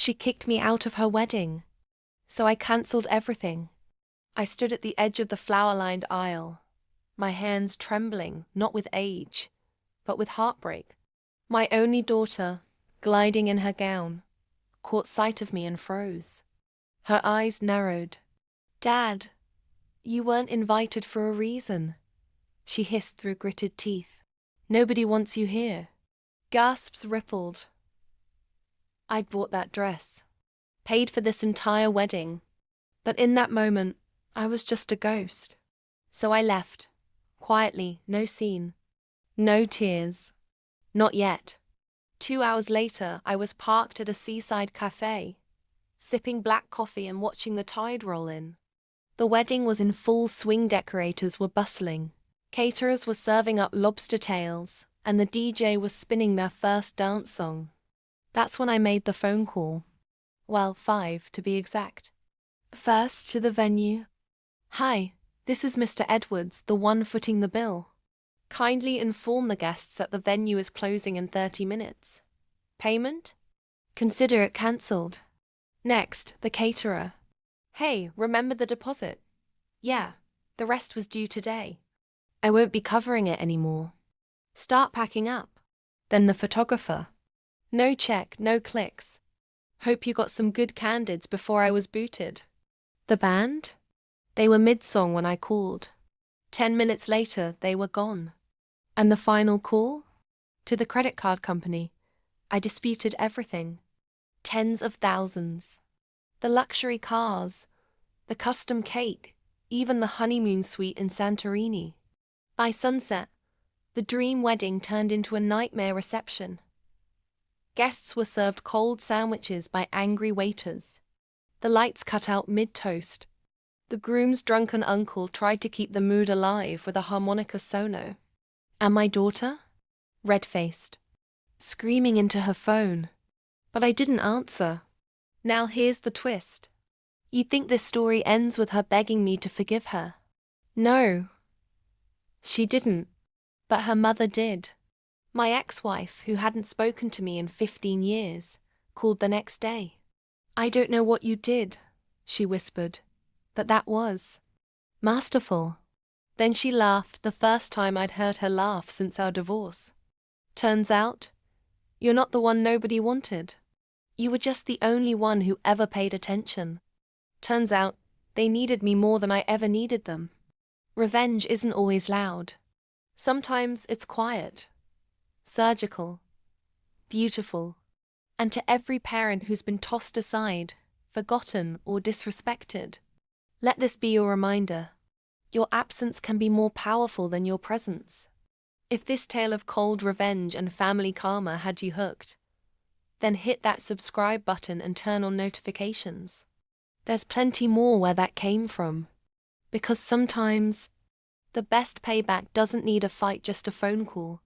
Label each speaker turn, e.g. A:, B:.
A: She kicked me out of her wedding. So I cancelled everything. I stood at the edge of the flower-lined aisle, my hands trembling, not with age, but with heartbreak. My only daughter, gliding in her gown, caught sight of me and froze. Her eyes narrowed. "Dad, you weren't invited for a reason," she hissed through gritted teeth. "Nobody wants you here." Gasps rippled. I'd bought that dress, paid for this entire wedding, but in that moment, I was just a ghost. So I left, quietly, no scene, no tears. Not yet. 2 hours later, I was parked at a seaside cafe, sipping black coffee and watching the tide roll in. The wedding was in full swing, decorators were bustling, caterers were serving up lobster tails, and the DJ was spinning their first dance song. That's when I made the phone call. Well, 5 to be exact. First to the venue. "Hi, this is Mr. Edwards, the one footing the bill. Kindly inform the guests that the venue is closing in 30 minutes. Payment? Consider it cancelled." Next, the caterer. "Hey, remember the deposit?" "Yeah, the rest was due today. I won't be covering it anymore. Start packing up." Then the photographer. "No check, no clicks. Hope you got some good candids before I was booted." The band? They were mid-song when I called. 10 minutes later, they were gone. And the final call? To the credit card company. I disputed everything. Tens of thousands. The luxury cars, the custom cake, even the honeymoon suite in Santorini. By sunset, the dream wedding turned into a nightmare reception. Guests were served cold sandwiches by angry waiters. The lights cut out mid-toast. The groom's drunken uncle tried to keep the mood alive with a harmonica solo. And my daughter? Red-faced, screaming into her phone. But I didn't answer. Now here's the twist. You'd think this story ends with her begging me to forgive her. No. She didn't. But her mother did. My ex-wife, who hadn't spoken to me in 15 years, called the next day. "I don't know what you did," she whispered, "but that was masterful." Then she laughed, the first time I'd heard her laugh since our divorce. "Turns out, you're not the one nobody wanted. You were just the only one who ever paid attention. Turns out, they needed me more than I ever needed them." Revenge isn't always loud. Sometimes it's quiet, surgical, beautiful. And to every parent who's been tossed aside, forgotten, or disrespected, let this be your reminder. Your absence can be more powerful than your presence. If this tale of cold revenge and family karma had you hooked, then hit that subscribe button and turn on notifications. There's plenty more where that came from. Because sometimes, the best payback doesn't need a fight, just a phone call.